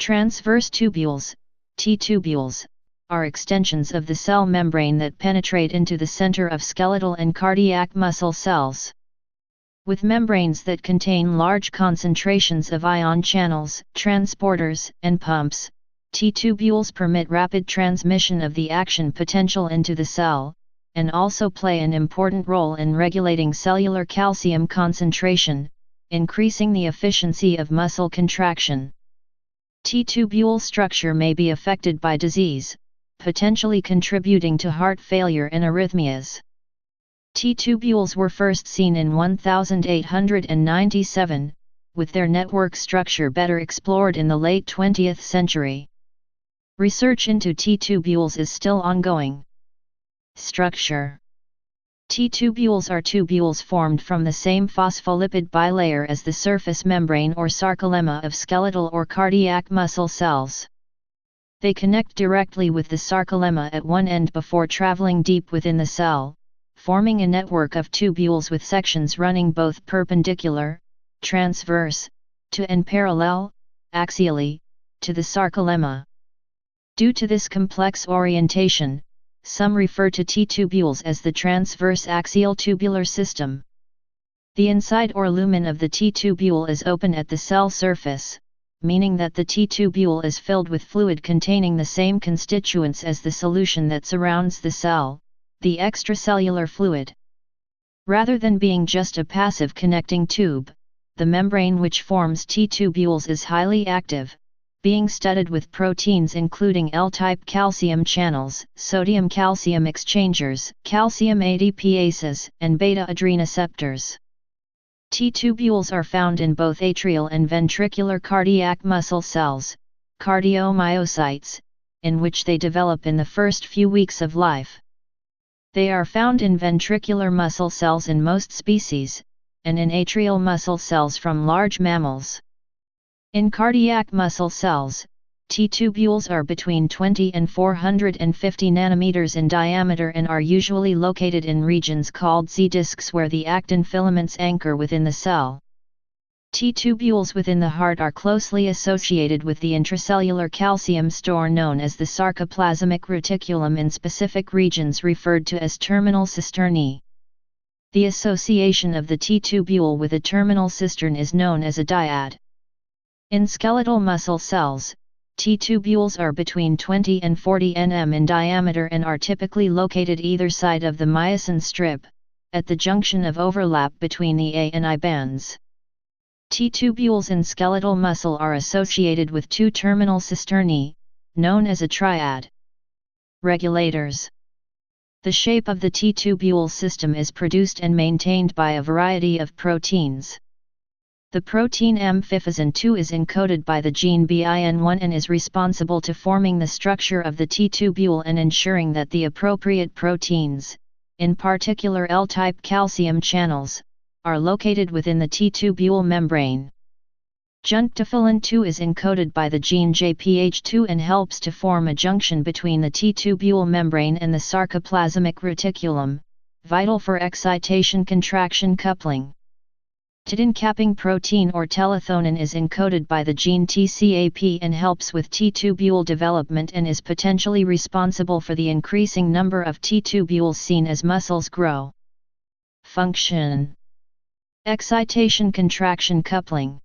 Transverse tubules, T-tubules, are extensions of the cell membrane that penetrate into the center of skeletal and cardiac muscle cells. With membranes that contain large concentrations of ion channels, transporters, and pumps, T-tubules permit rapid transmission of the action potential into the cell, and also play an important role in regulating cellular calcium concentration, increasing the efficiency of muscle contraction. T-tubule structure may be affected by disease, potentially contributing to heart failure and arrhythmias. T-tubules were first seen in 1897, with their network structure better explored in the late 20th century. Research into T-tubules is still ongoing. Structure. T-tubules are tubules formed from the same phospholipid bilayer as the surface membrane or sarcolemma of skeletal or cardiac muscle cells. They connect directly with the sarcolemma at one end before traveling deep within the cell, forming a network of tubules with sections running both perpendicular, transverse, to and parallel, axially, to the sarcolemma. Due to this complex orientation, some refer to T-tubules as the transverse axial tubular system. The inside or lumen of the T-tubule is open at the cell surface, meaning that the T-tubule is filled with fluid containing the same constituents as the solution that surrounds the cell, the extracellular fluid. Rather than being just a passive connecting tube, the membrane which forms T-tubules is highly active, being studded with proteins including L-type calcium channels, sodium-calcium exchangers, calcium ADPases, and beta-adrenoceptors. T-tubules are found in both atrial and ventricular cardiac muscle cells, cardiomyocytes, in which they develop in the first few weeks of life. They are found in ventricular muscle cells in most species, and in atrial muscle cells from large mammals. In cardiac muscle cells, T-tubules are between 20 and 450 nanometers in diameter and are usually located in regions called Z-discs where the actin filaments anchor within the cell. T-tubules within the heart are closely associated with the intracellular calcium store known as the sarcoplasmic reticulum in specific regions referred to as terminal cisternae. The association of the T-tubule with a terminal cistern is known as a dyad. In skeletal muscle cells, T-tubules are between 20 and 40 nm in diameter and are typically located either side of the myosin strip, at the junction of overlap between the A and I bands. T-tubules in skeletal muscle are associated with two terminal cisternae, known as a triad. Regulators. The shape of the T-tubule system is produced and maintained by a variety of proteins. The protein amphiphazin 2 is encoded by the gene BIN1 and is responsible to forming the structure of the T-tubule and ensuring that the appropriate proteins, in particular L-type calcium channels, are located within the T-tubule membrane. Junctophyllin 2 is encoded by the gene JPH2 and helps to form a junction between the T-tubule membrane and the sarcoplasmic reticulum, vital for excitation-contraction coupling. Tidin-capping protein or telethonin is encoded by the gene TCAP and helps with T-tubule development and is potentially responsible for the increasing number of T-tubules seen as muscles grow. Function. Excitation-contraction coupling.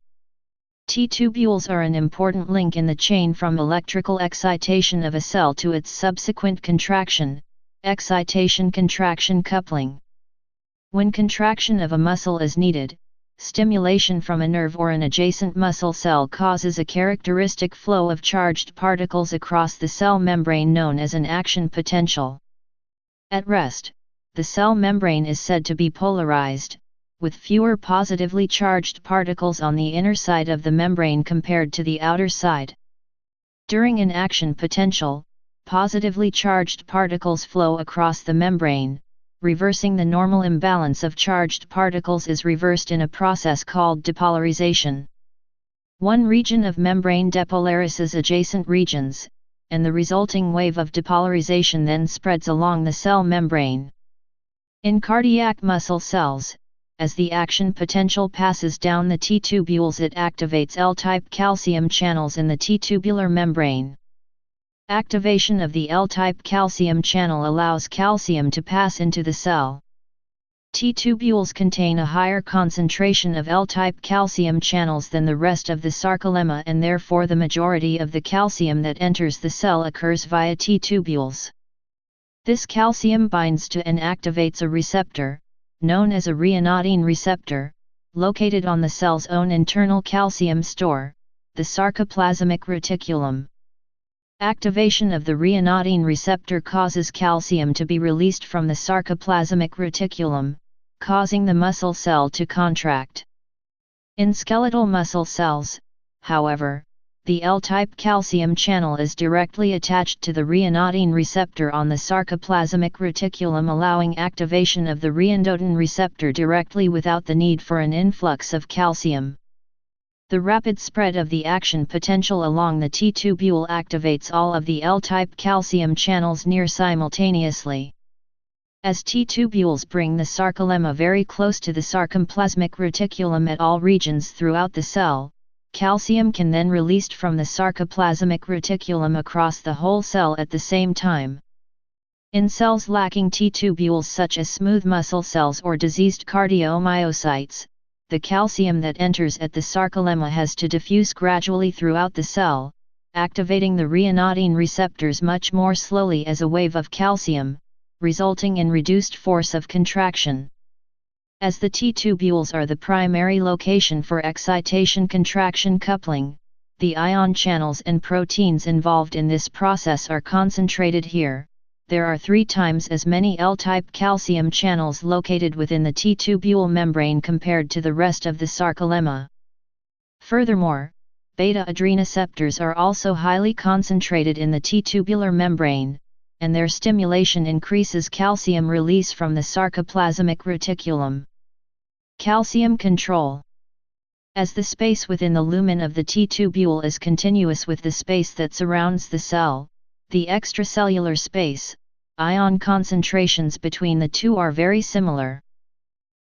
T-tubules are an important link in the chain from electrical excitation of a cell to its subsequent contraction, excitation-contraction coupling. When contraction of a muscle is needed, stimulation from a nerve or an adjacent muscle cell causes a characteristic flow of charged particles across the cell membrane known as an action potential. At rest, the cell membrane is said to be polarized, with fewer positively charged particles on the inner side of the membrane compared to the outer side. During an action potential, positively charged particles flow across the membrane. Reversing the normal imbalance of charged particles is reversed in a process called depolarization. One region of membrane depolarizes adjacent regions, and the resulting wave of depolarization then spreads along the cell membrane. In cardiac muscle cells, as the action potential passes down the T-tubules it activates L-type calcium channels in the T-tubular membrane. Activation of the L-type calcium channel allows calcium to pass into the cell. T-tubules contain a higher concentration of L-type calcium channels than the rest of the sarcolemma, and therefore the majority of the calcium that enters the cell occurs via T-tubules. This calcium binds to and activates a receptor, known as a ryanodine receptor, located on the cell's own internal calcium store, the sarcoplasmic reticulum. Activation of the ryanodine receptor causes calcium to be released from the sarcoplasmic reticulum, causing the muscle cell to contract. In skeletal muscle cells, however, the L-type calcium channel is directly attached to the ryanodine receptor on the sarcoplasmic reticulum, allowing activation of the ryanodine receptor directly without the need for an influx of calcium. The rapid spread of the action potential along the T-tubule activates all of the L-type calcium channels near simultaneously. As T-tubules bring the sarcolemma very close to the sarcoplasmic reticulum at all regions throughout the cell, calcium can then released from the sarcoplasmic reticulum across the whole cell at the same time. In cells lacking T-tubules such as smooth muscle cells or diseased cardiomyocytes, the calcium that enters at the sarcolemma has to diffuse gradually throughout the cell, activating the ryanodine receptors much more slowly as a wave of calcium, resulting in reduced force of contraction. As the T-tubules are the primary location for excitation-contraction coupling, the ion channels and proteins involved in this process are concentrated here. There are 3 times as many L-type calcium channels located within the T-tubule membrane compared to the rest of the sarcolemma. Furthermore, beta-adrenoceptors are also highly concentrated in the T-tubular membrane, and their stimulation increases calcium release from the sarcoplasmic reticulum. Calcium control. As the space within the lumen of the T-tubule is continuous with the space that surrounds the cell, the extracellular space, ion concentrations between the two are very similar.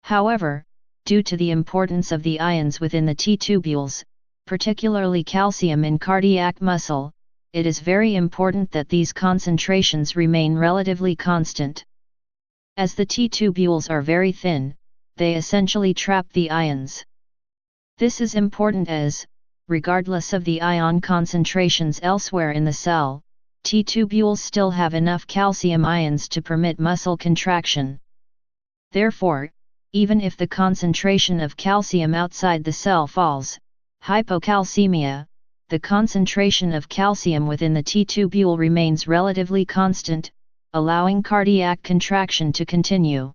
However, due to the importance of the ions within the T-tubules, particularly calcium in cardiac muscle, it is very important that these concentrations remain relatively constant. As the T-tubules are very thin, they essentially trap the ions. This is important as, regardless of the ion concentrations elsewhere in the cell, T-tubules still have enough calcium ions to permit muscle contraction. Therefore, even if the concentration of calcium outside the cell falls, hypocalcemia, the concentration of calcium within the T-tubule remains relatively constant, allowing cardiac contraction to continue.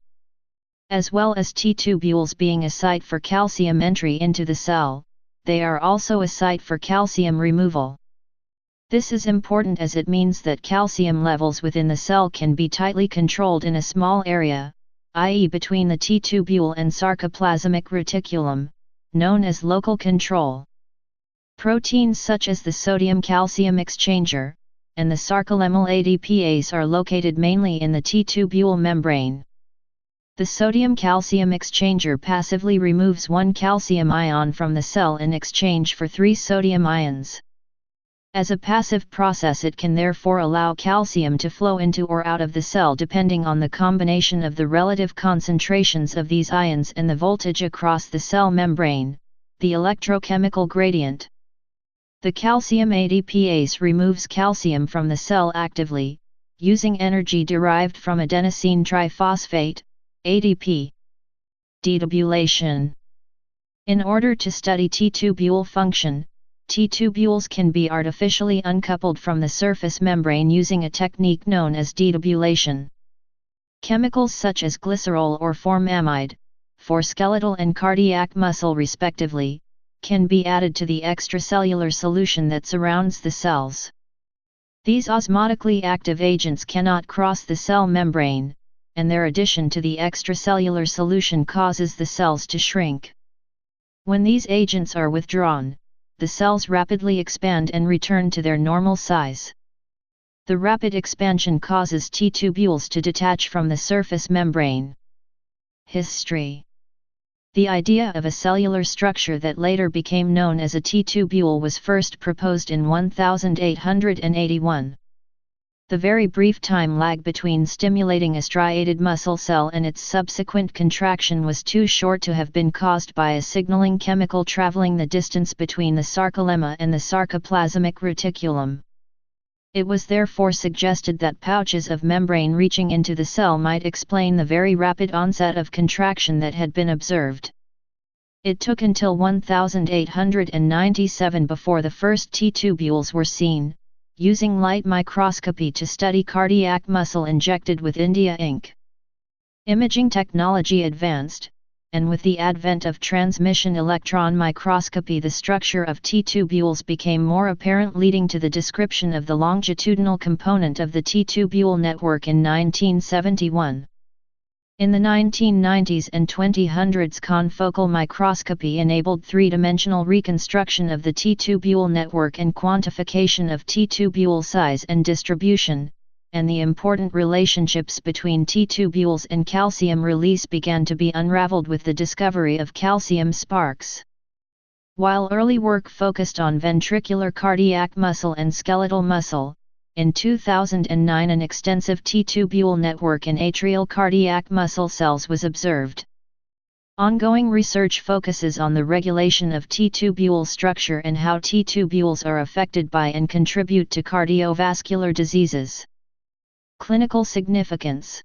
As well as T-tubules being a site for calcium entry into the cell, they are also a site for calcium removal. This is important as it means that calcium levels within the cell can be tightly controlled in a small area, i.e. between the T-tubule and sarcoplasmic reticulum, known as local control. Proteins such as the sodium-calcium exchanger, and the sarcolemmal ADPase are located mainly in the T-tubule membrane. The sodium-calcium exchanger passively removes 1 calcium ion from the cell in exchange for 3 sodium ions. As a passive process, it can therefore allow calcium to flow into or out of the cell depending on the combination of the relative concentrations of these ions and the voltage across the cell membrane, the electrochemical gradient. The calcium ADPase removes calcium from the cell actively, using energy derived from adenosine triphosphate, ADP. Detubulation. In order to study T-tubule function, T-tubules can be artificially uncoupled from the surface membrane using a technique known as detubulation. Chemicals such as glycerol or formamide, for skeletal and cardiac muscle respectively, can be added to the extracellular solution that surrounds the cells. These osmotically active agents cannot cross the cell membrane, and their addition to the extracellular solution causes the cells to shrink. When these agents are withdrawn, the cells rapidly expand and return to their normal size. The rapid expansion causes T-tubules to detach from the surface membrane. History. The idea of a cellular structure that later became known as a T-tubule was first proposed in 1881. The very brief time lag between stimulating a striated muscle cell and its subsequent contraction was too short to have been caused by a signaling chemical traveling the distance between the sarcolemma and the sarcoplasmic reticulum. It was therefore suggested that pouches of membrane reaching into the cell might explain the very rapid onset of contraction that had been observed. It took until 1897 before the first T-tubules were seen, using light microscopy to study cardiac muscle injected with India ink. Imaging technology advanced, and with the advent of transmission electron microscopy the structure of T-tubules became more apparent, leading to the description of the longitudinal component of the T-tubule network in 1971. In the 1990s and 2000s, confocal microscopy enabled three-dimensional reconstruction of the T-tubule network and quantification of T-tubule size and distribution, and the important relationships between T-tubules and calcium release began to be unraveled with the discovery of calcium sparks. While early work focused on ventricular cardiac muscle and skeletal muscle, in 2009 an extensive T-tubule network in atrial cardiac muscle cells was observed. Ongoing research focuses on the regulation of T-tubule structure and how T-tubules are affected by and contribute to cardiovascular diseases. Clinical significance.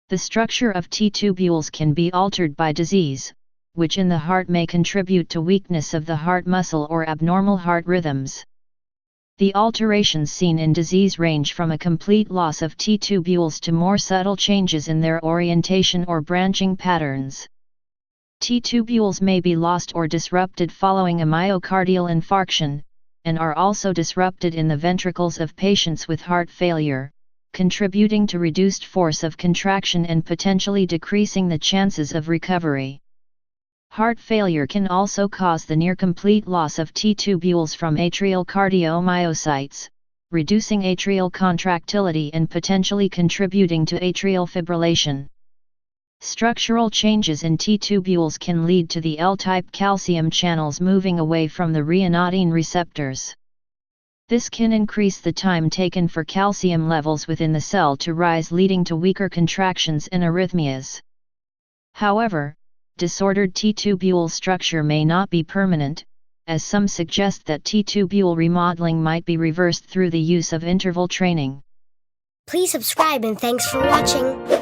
The structure of T-tubules can be altered by disease, which in the heart may contribute to weakness of the heart muscle or abnormal heart rhythms. The alterations seen in disease range from a complete loss of T-tubules to more subtle changes in their orientation or branching patterns. T-tubules may be lost or disrupted following a myocardial infarction, and are also disrupted in the ventricles of patients with heart failure, contributing to reduced force of contraction and potentially decreasing the chances of recovery. Heart failure can also cause the near-complete loss of T-tubules from atrial cardiomyocytes, reducing atrial contractility and potentially contributing to atrial fibrillation. Structural changes in T-tubules can lead to the L-type calcium channels moving away from the ryanodine receptors. This can increase the time taken for calcium levels within the cell to rise, leading to weaker contractions and arrhythmias. However, disordered T-tubule structure may not be permanent, as some suggest that T-tubule remodeling might be reversed through the use of interval training. Please subscribe and thanks for watching.